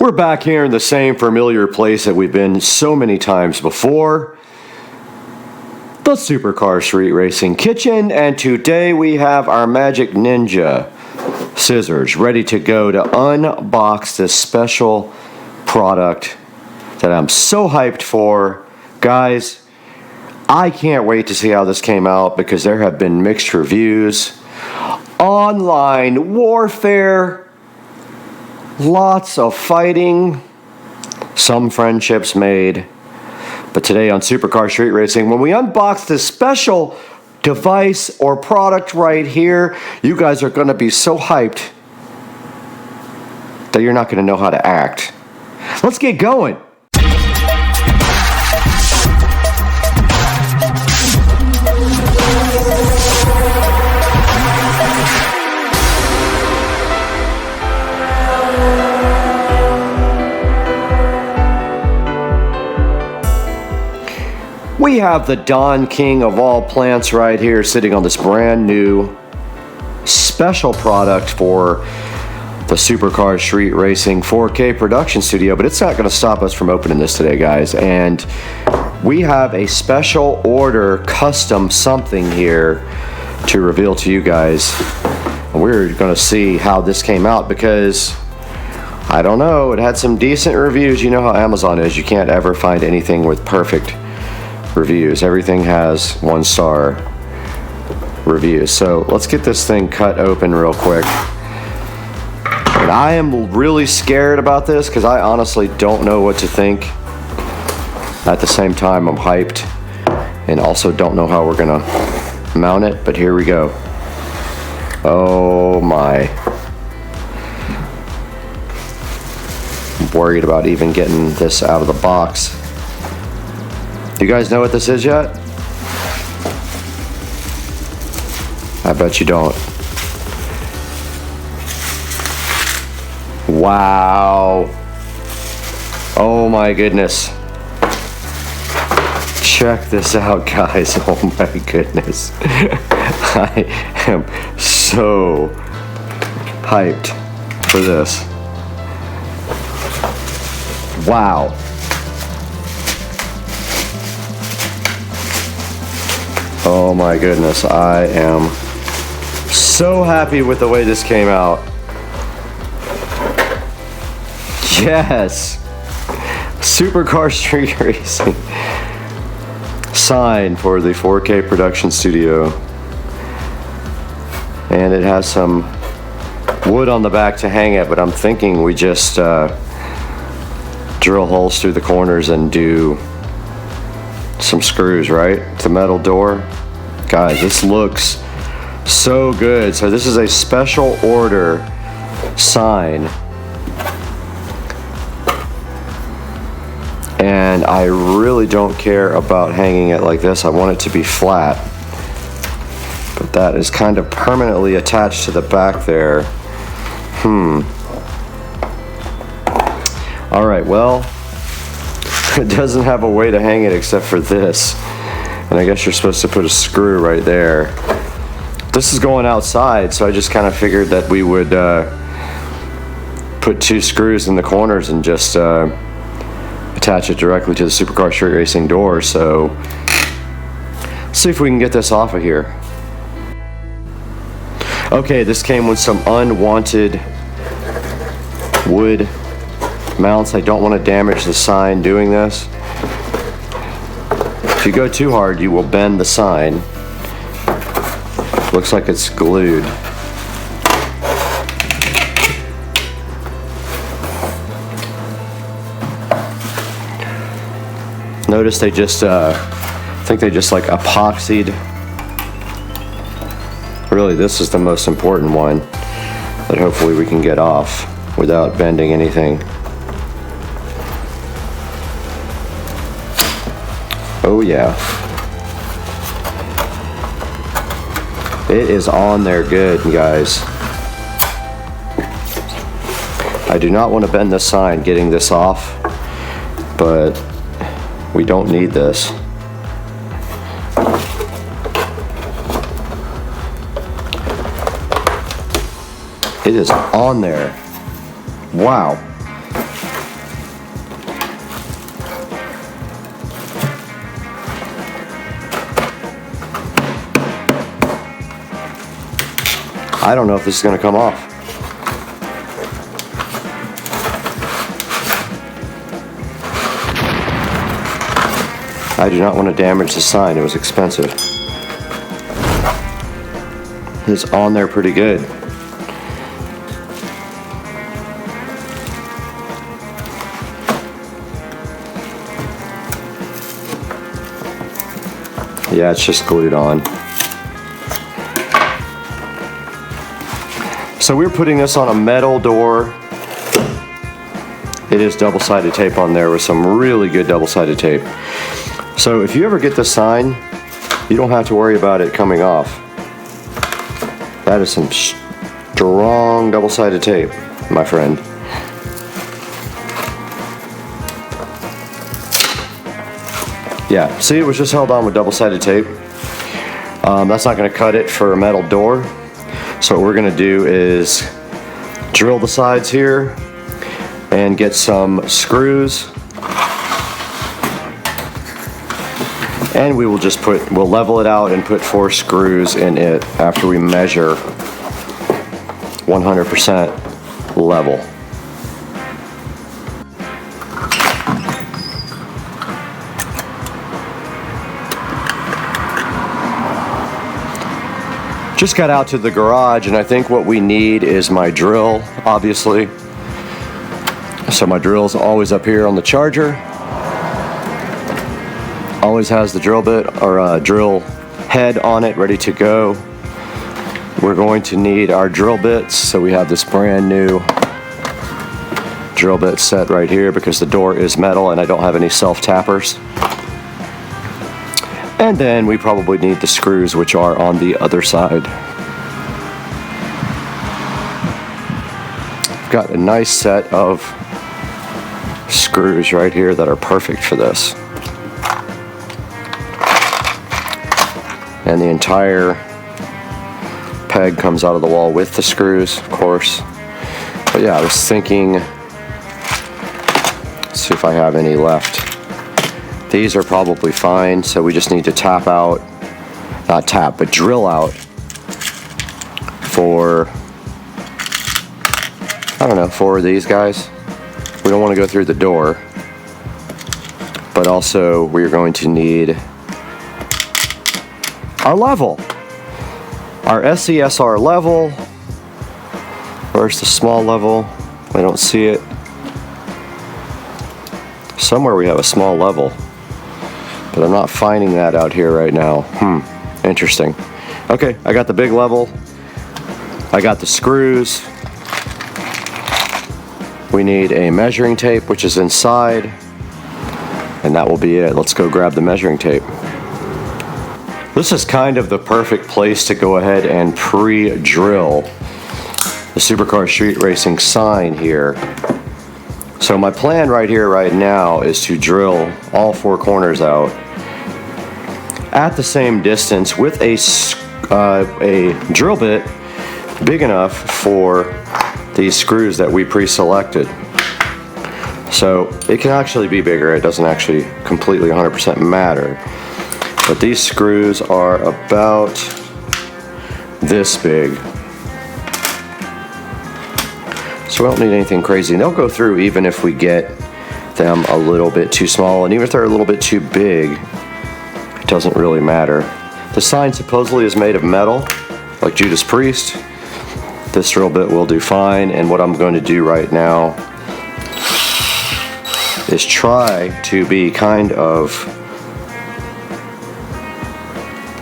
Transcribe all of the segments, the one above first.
We're back here in the same familiar place that we've been so many times before, the Supercar Street Racing Kitchen, and today we have our Magic Ninja scissors ready to go to unbox this special product that I'm so hyped for. Guys, I can't wait to see how this came out because there have been mixed reviews, online warfare, lots of fighting, some friendships made. But today on Supercar Street Racing, when we unbox this special device or product right here, you guys are going to be so hyped that you're not going to know how to act. Let's get going. We have the Don King of all plants right here sitting on this brand new special product for the Supercar Street Racing 4K production studio, but it's not going to stop us from opening this today, guys. And we have a special order custom something here to reveal to you guys. And we're going to see how this came out because I don't know, it had some decent reviews. You know how Amazon is, you can't ever find anything with perfect reviews. Everything has 1-star reviews. So let's get this thing cut open real quick. And I am really scared about this because I honestly don't know what to think. At the same time, I'm hyped and also don't know how we're gonna mount it, but here we go. Oh my. I'm worried about even getting this out of the box. You guys know what this is yet? I bet you don't. Wow. Oh my goodness. Check this out, guys. Oh my goodness. I am so hyped for this. Wow. Oh my goodness, I am so happy with the way this came out. Yes! Supercar Street Racing sign for the 4K production studio. And it has some wood on the back to hang it, but I'm thinking we just drill holes through the corners and do some screws, right? The metal door. Guys, this looks so good. So this is a special order sign. And I really don't care about hanging it like this. I want it to be flat. But that is kind of permanently attached to the back there. All right, well, it doesn't have a way to hang it except for this. And I guess you're supposed to put a screw right there. This is going outside, so I just kind of figured that we would put 2 screws in the corners and just attach it directly to the Supercar Street Racing door. So let's see if we can get this off of here. Okay, this came with some unwanted wood mounts. I don't want to damage the sign doing this. If you go too hard, you will bend the sign. Looks like it's glued. Notice they just, I think they just like epoxied. Really, this is the most important one that hopefully we can get off without bending anything. Oh yeah. It is on there good, guys. I do not want to bend this sign getting this off, but we don't need this. It is on there. Wow. I don't know if this is going to come off. I do not want to damage the sign. It was expensive. It's on there pretty good. Yeah, it's just glued on. So we're putting this on a metal door. It is double-sided tape on there with some really good double-sided tape. So if you ever get this sign, you don't have to worry about it coming off. That is some strong double-sided tape, my friend. Yeah, see, it was just held on with double-sided tape. That's not going to cut it for a metal door. So what we're going to do is drill the sides here and get some screws. And we will just we'll level it out and put 4 screws in it after we measure 100% level. Just got out to the garage, and I think what we need is my drill, obviously. So my drill's always up here on the charger. Always has the drill bit or drill head on it, ready to go. We're going to need our drill bits, so we have this brand new drill bit set right here because the door is metal and I don't have any self-tappers. And then we probably need the screws, which are on the other side. I've got a nice set of screws right here that are perfect for this. And the entire peg comes out of the wall with the screws, of course. But yeah, I was thinking, let's see if I have any left. These are probably fine, so we just need to tap out, not tap, but drill out for, I don't know, 4 of these guys. We don't want to go through the door, but also we're going to need our level, our SCSR level. Where's the small level? I don't see it. Somewhere we have a small level, but I'm not finding that out here right now. Interesting. Okay, I got the big level. I got the screws. We need a measuring tape, which is inside, and that will be it. Let's go grab the measuring tape. This is kind of the perfect place to go ahead and pre-drill the Supercar Street Racing sign here. So my plan right here, right now, is to drill all 4 corners out at the same distance with a drill bit big enough for these screws that we pre-selected. So it can actually be bigger. It doesn't actually completely 100% matter. But these screws are about this big. So we don't need anything crazy. And they'll go through even if we get them a little bit too small. And even if they're a little bit too big, it doesn't really matter. The sign supposedly is made of metal, like Judas Priest. This drill bit will do fine. And what I'm going to do right now is try to be kind of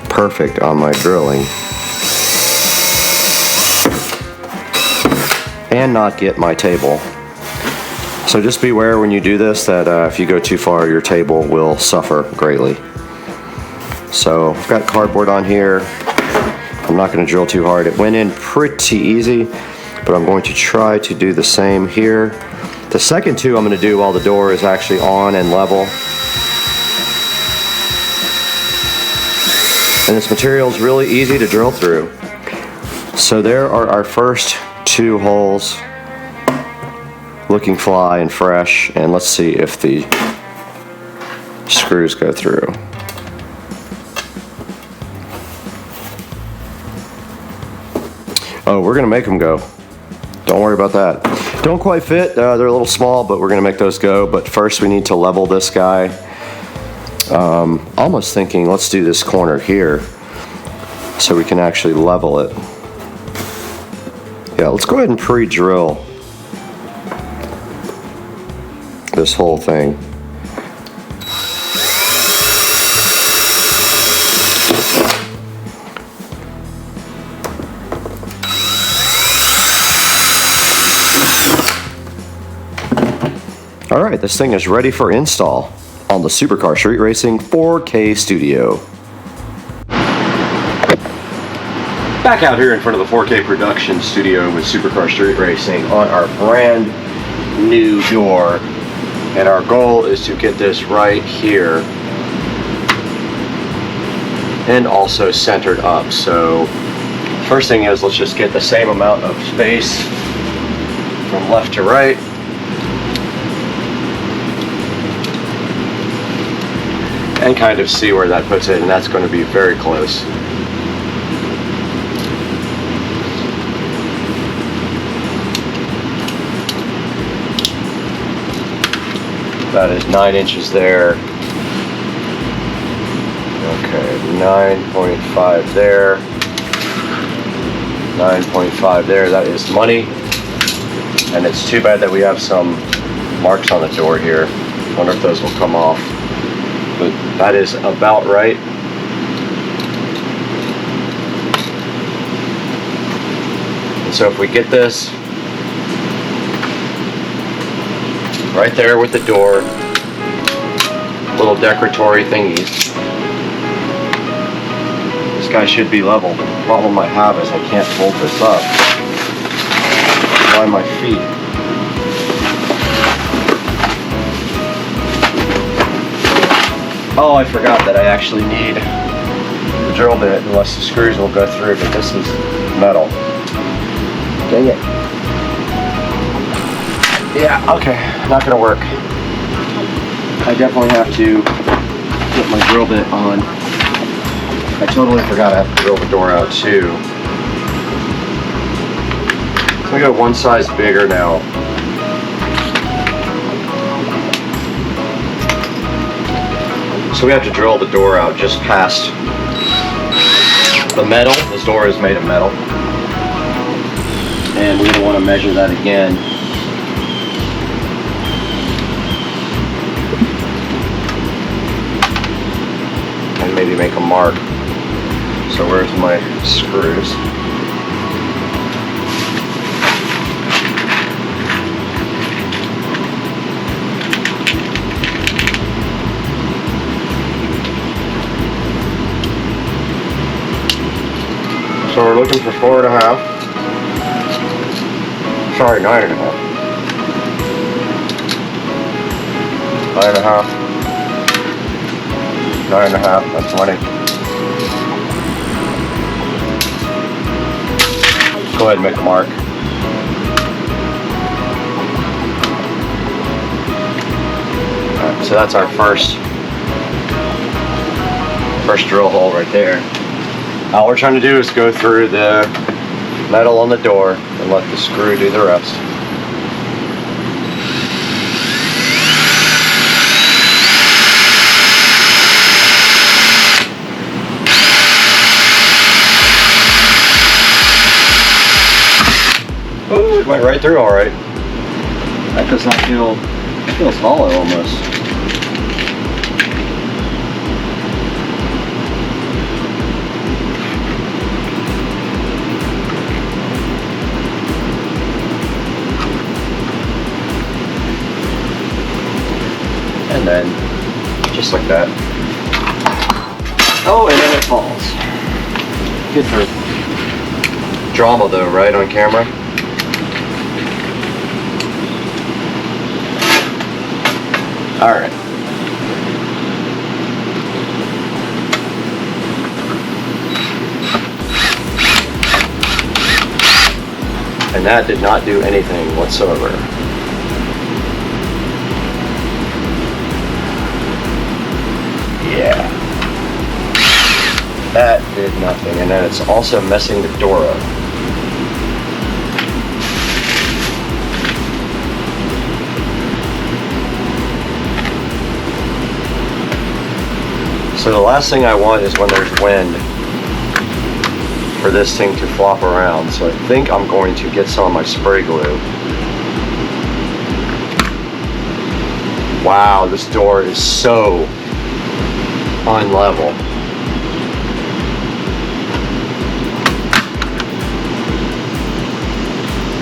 perfect on my drilling and not get my table. So just beware when you do this that if you go too far, your table will suffer greatly. So I've got cardboard on here. I'm not going to drill too hard. It went in pretty easy, but I'm going to try to do the same here. The second 2 I'm going to do while the door is actually on and level. And this material is really easy to drill through. So there are our first 2 holes, looking fly and fresh. And let's see if the screws go through. Oh, we're gonna make them go. Don't worry about that. Don't quite fit, they're a little small, but we're gonna make those go. But first we need to level this guy. Almost thinking, let's do this corner here so we can actually level it. Yeah, let's go ahead and pre-drill this whole thing. All right, this thing is ready for install on the Supercar Street Racing 4K Studio. Back out here in front of the 4K production studio with Supercar Street Racing on our brand new door. And our goal is to get this right here and also centered up. So first thing is, let's just get the same amount of space from left to right. And kind of see where that puts it, and that's going to be very close. That is 9 inches there. Okay, 9.5 there. 9.5 there. That is money. And it's too bad that we have some marks on the door here. Wonder if those will come off. But that is about right. And so if we get this right there with the door, little decoratory thingies, this guy should be level. But the problem I have is I can't hold this up by my feet. Oh, I forgot that I actually need the drill bit, unless the screws will go through, but this is metal. Dang it. Yeah, okay, not gonna work. I definitely have to get my drill bit on. I totally forgot I have to drill the door out too. So I got one size bigger now. So we have to drill the door out just past the metal. This door is made of metal. And we're going to want to measure that again. And maybe make a mark. So where's my screws? So we're looking for 4.5. Sorry, 9.5. 9.5. 9.5. That's money. Go ahead and make a mark. Alright, so that's our first drill hole right there. All we're trying to do is go through the metal on the door and let the screw do the rest. Oh, it went right through all right. That does not feel, it feels hollow almost. And then, just like that. Oh, and then it falls. Good for drama though, right, on camera? Alright. And that did not do anything whatsoever. Yeah. That did nothing. And then it's also messing the door up. So the last thing I want is when there's wind for this thing to flop around. So I think I'm going to get some of my spray glue. Wow, this door is so unlevel.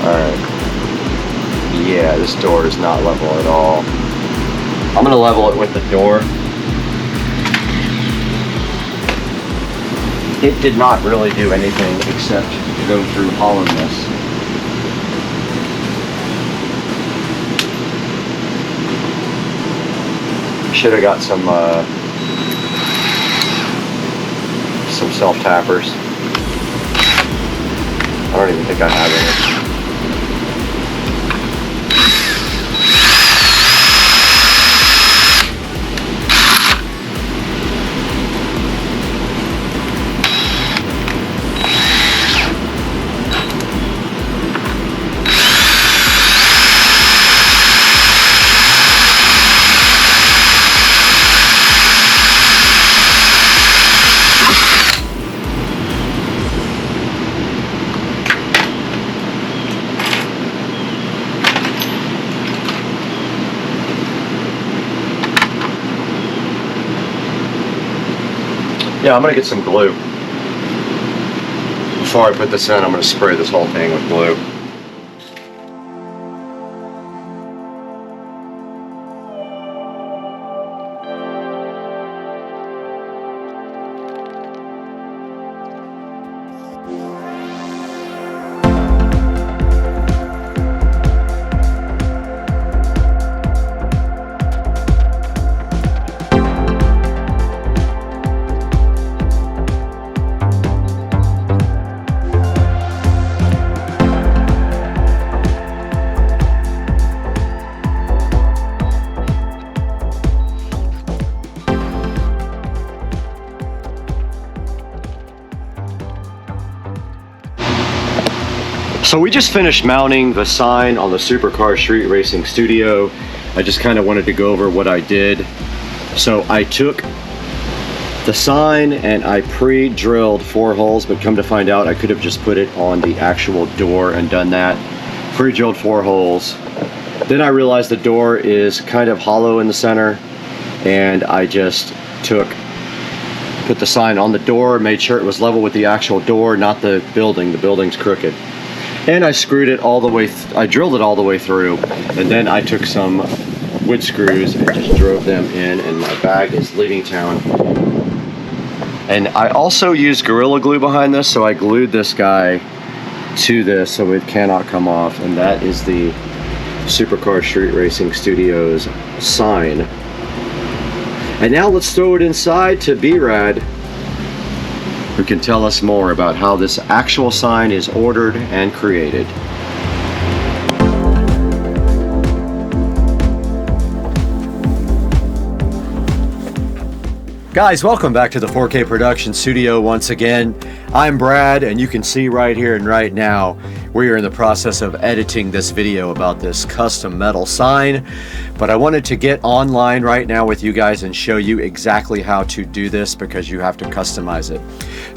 Alright. Yeah, this door is not level at all. I'm gonna level it with the door. It did not really do anything except go through hollowness. Should have got some self-tappers. I don't even think I have any. Yeah, I'm gonna get some glue. Before I put this in, I'm gonna spray this whole thing with glue. So we just finished mounting the sign on the Supercar Street Racing Studio. I just kind of wanted to go over what I did. So I took the sign and I pre-drilled 4 holes, but come to find out I could have just put it on the actual door and done that. Pre-drilled 4 holes. Then I realized the door is kind of hollow in the center, and I just put the sign on the door, made sure it was level with the actual door, not the building. The building's crooked. And I screwed it all the way, I drilled it all the way through, and then I took some wood screws and just drove them in, and my bag is leaving town. And I also used Gorilla Glue behind this, so I glued this guy to this so it cannot come off, and that is the Supercar Street Racing Studios sign. And now let's throw it inside to B-Rad, who can tell us more about how this actual sign is ordered and created. Guys, welcome back to the 4K Production Studio once again. I'm Brad, and you can see right here and right now we are in the process of editing this video about this custom metal sign, but I wanted to get online right now with you guys and show you exactly how to do this, because you have to customize it.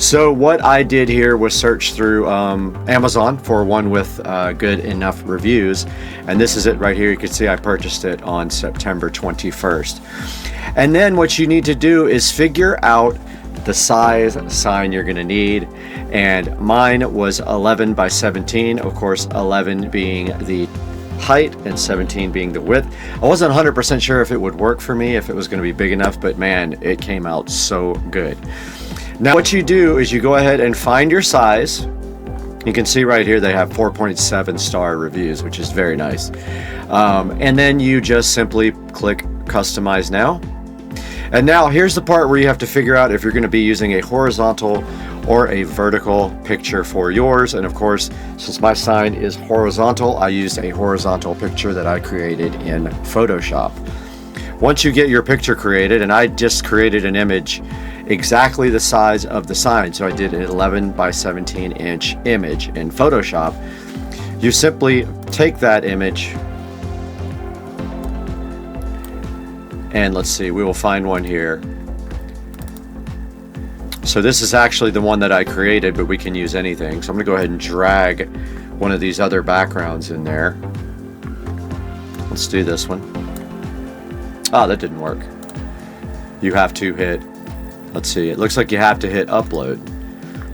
So what I did here was search through Amazon for one with good enough reviews, and this is it right here. You can see I purchased it on September 21st. And then what you need to do is figure out the size sign you're going to need, and mine was 11 by 17, of course 11 being the height and 17 being the width. I wasn't 100% sure if it would work for me, if it was going to be big enough, but man, it came out so good. Now what you do is you go ahead and find your size. You can see right here they have 4.7 star reviews, which is very nice. And then you just simply click customize now. And now here's the part where you have to figure out if you're going to be using a horizontal or a vertical picture for yours. And of course, since my sign is horizontal, I used a horizontal picture that I created in Photoshop. Once you get your picture created, and I just created an image exactly the size of the sign, so I did an 11 by 17 inch image in Photoshop, you simply take that image, and let's see, we will find one here. So this is actually the one that I created, but we can use anything. So I'm gonna go ahead and drag one of these other backgrounds in there. Let's do this one. Ah, that didn't work. You have to hit, let's see, it looks like you have to hit upload.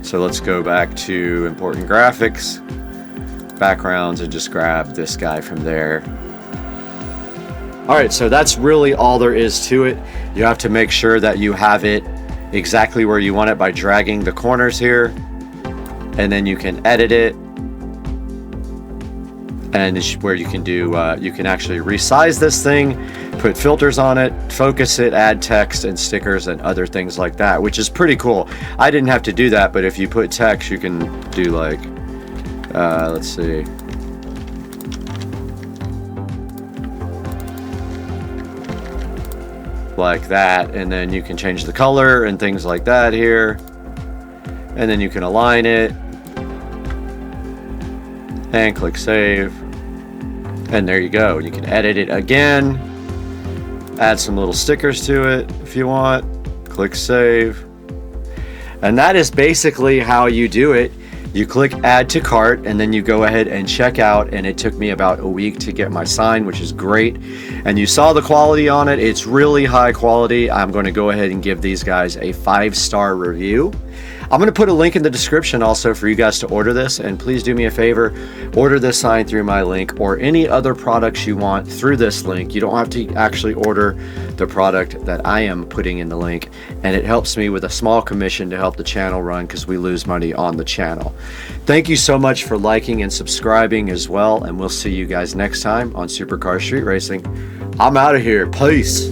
So let's go back to important graphics, backgrounds, and just grab this guy from there. All right, so that's really all there is to it. You have to make sure that you have it exactly where you want it by dragging the corners here, and then you can edit it. And this is where you can do, you can actually resize this thing, put filters on it, focus it, add text and stickers and other things like that, which is pretty cool. I didn't have to do that, but if you put text, you can do like, let's see. Like that, and then you can change the color and things like that here. And then you can align it. And click save. And there you go. You can edit it again. Add some little stickers to it if you want. Click save. And that is basically how you do it. You click add to cart and then you go ahead and check out, and it took me about a week to get my sign, which is great. And you saw the quality on it. It's really high quality. I'm going to go ahead and give these guys a 5-star review. I'm going to put a link in the description also for you guys to order this, and please do me a favor, order this sign through my link or any other products you want through this link. You don't have to actually order the product that I am putting in the link, and it helps me with a small commission to help the channel run because we lose money on the channel. Thank you so much for liking and subscribing as well, and we'll see you guys next time on Supercar Street Racing. I'm out of here. Peace.